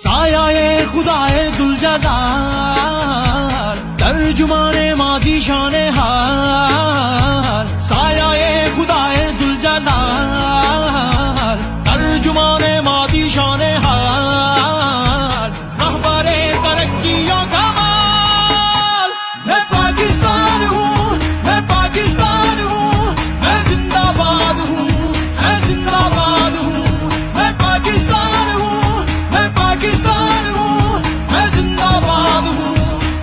सायाए खुदाए जुल्जलाल, तर्जुमाने माजी शाने हाल। सायाए खुदाए जुल्जलाल, तर्जुमाने माजी शाने हाल। रहबरे तरक्कियों का माल। मैं पाकिस्तान हूँ, मैं पाकिस्तान हूँ, मैं जिंदाबाद हूँ, मैं जिंदाबाद हूँ। मैं पाकिस्तान हूँ, मैं पाकिस्तान हूँ, मैं जिंदाबाद हूँ,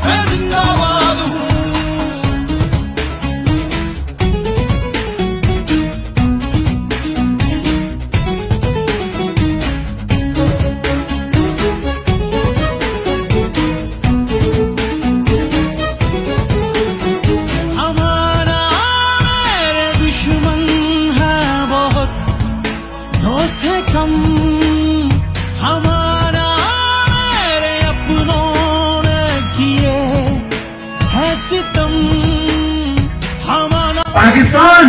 मैं जिंदाबाद हूँ। हमारा मेरे दुश्मन है बहुत, दोस्त है कम। हमारा मेरे अपनों ने किए है सितम। हमारा पाकिस्तान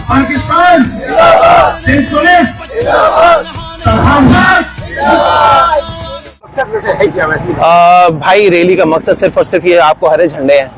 पाकिस्तान सिंसुलिस भाई रैली का मकसद सिर्फ और सिर्फ ये आपको हरे झंडे हैं,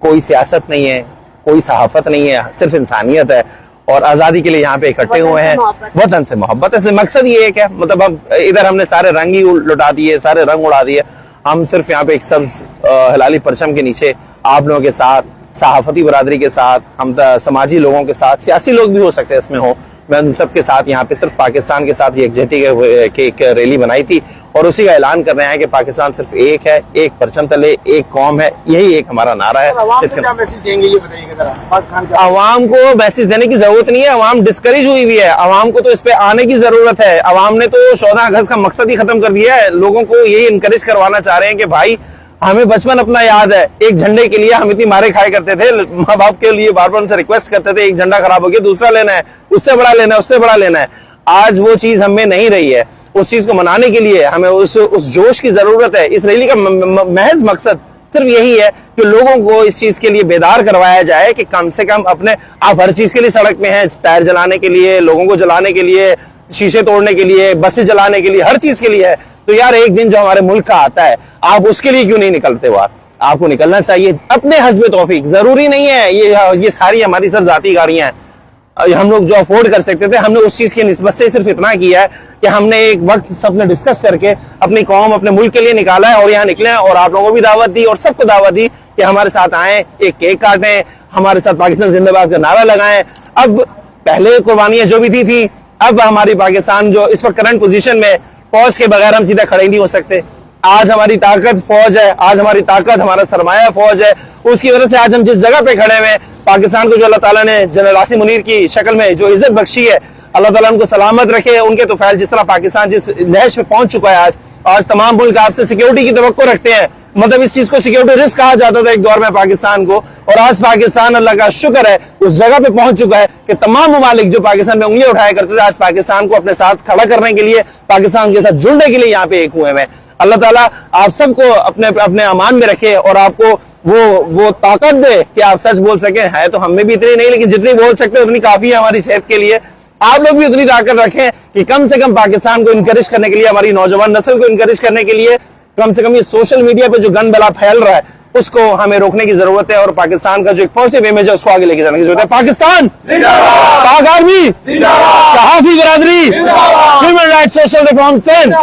कोई सियासत नहीं है, कोई सहाफत नहीं है, सिर्फ इंसानियत है और आजादी के लिए यहाँ पे इकट्ठे हुए हैं। वतन से मोहब्बत है। मकसद ये है क्या, मतलब हम इधर हमने सारे रंग ही लुटा दिए, सारे रंग उड़ा दिए। हम सिर्फ यहाँ पे एक सब्ज हिलाली परचम के नीचे आप लोगों के साथ, सहाफती बरादरी के साथ, हम समाजी लोगों के साथ, सियासी लोग भी हो सकते हैं इसमें हो, मैं उन सबके साथ यहाँ पे सिर्फ पाकिस्तान के साथ यकजहती की एक रैली बनाई थी और उसी का ऐलान कर रहे हैं कि पाकिस्तान सिर्फ एक है, एक परचम तले, एक कौम है। यही एक हमारा नारा है। क्या मैसेज देंगे ये बताइए जरा। पाकिस्तान का आवाम को मैसेज देने की जरूरत नहीं है, आवाम डिस्करेज हुई हुई है, आवाम को तो इस पे आने की जरूरत है। आवाम ने तो 14 अगस्त का मकसद ही खत्म कर दिया है। लोगों को यही इनकरेज करवाना चाह रहे हैं कि भाई हमें बचपन अपना याद है, एक झंडे के लिए हम इतनी मारे खाए करते थे, माँ बाप के लिए बार बार उनसे रिक्वेस्ट करते थे, एक झंडा खराब हो गया दूसरा लेना है, उससे बड़ा लेना है, उससे बड़ा लेना है। आज वो चीज हमें नहीं रही है। उस चीज को मनाने के लिए हमें उस जोश की जरूरत है। इस रैली का महज मकसद सिर्फ यही है कि लोगों को इस चीज के लिए बेदार करवाया जाए कि कम से कम अपने, आप हर चीज के लिए सड़क में हैं, टायर जलाने के लिए, लोगों को जलाने के लिए, शीशे तोड़ने के लिए, बसें जलाने के लिए, हर चीज के लिए है। तो यार एक दिन जो हमारे मुल्क का आता है, आप उसके लिए क्यों नहीं निकलते हो? आपको निकलना चाहिए अपने हस्बे तौफीक। जरूरी नहीं है ये सारी हमारी सर जाती गाड़ियां हैं, हम लोग जो अफोर्ड कर सकते थे हमने उस चीज की निस्बत से सिर्फ इतना किया है कि हमने एक वक्त सबने डिस्कस करके अपनी कौम, अपने मुल्क के लिए निकाला है और यहाँ निकले हैं। और आप लोगों को भी दावत दी और सबको दावत दी कि हमारे साथ आए, एक केक काटें, हमारे साथ पाकिस्तान जिंदाबाद का नारा लगाएं। अब पहले कुर्बानियां जो भी दी थी, अब हमारी पाकिस्तान जो इस वक्त करंट पोजीशन में, फौज के बगैर हम सीधा खड़े नहीं हो सकते। आज हमारी ताकत फौज है, आज हमारी ताकत हमारा सरमाया फौज है। उसकी वजह से आज हम जिस जगह पे खड़े हुए, पाकिस्तान को जो अल्लाह ताला ने जनरल आसिम मुनीर की शक्ल में जो इज्जत बख्शी है, अल्लाह ताला उनको सलामत रखे। उनके तो फैल जिस तरह पाकिस्तान जिस लहज पे पहुंच चुका है आज तमाम मुल्क आपसे सिक्योरिटी की तवक्को रखते हैं। मतलब इस चीज को सिक्योरिटी रिस्क कहा जाता था एक दौर में पाकिस्तान को, और आज पाकिस्तान अल्लाह का शुक्र है उस जगह पे पहुंच चुका है कि तमाम ममालिक जो पाकिस्तान में उंगलियां उठाया करते थे, आज पाकिस्तान को अपने साथ खड़ा करने के लिए, पाकिस्तान के साथ जुड़ने के लिए यहाँ पे एक हुए हैं। अल्लाह ताला आप सबको अपने अपने अमान में रखे और आपको वो ताकत दे कि आप सच बोल सके। है तो हमें भी इतनी नहीं, लेकिन जितनी बोल सकते उतनी काफी है हमारी सेहत के लिए। आप लोग भी उतनी ताकत रखें कि कम से कम पाकिस्तान को इनकरेज करने के लिए, हमारी नौजवान नस्ल को इनकरेज करने के लिए, कम से कम ये सोशल मीडिया पे जो गन बला फैल रहा है उसको हमें रोकने की जरूरत है और पाकिस्तान का जो एक पॉजिटिव इमेज है उसको आगे लेके जाने की जरूरत है। पाकिस्तान, पाक आर्मी, सहाफी बरादरी, human right social reform cell.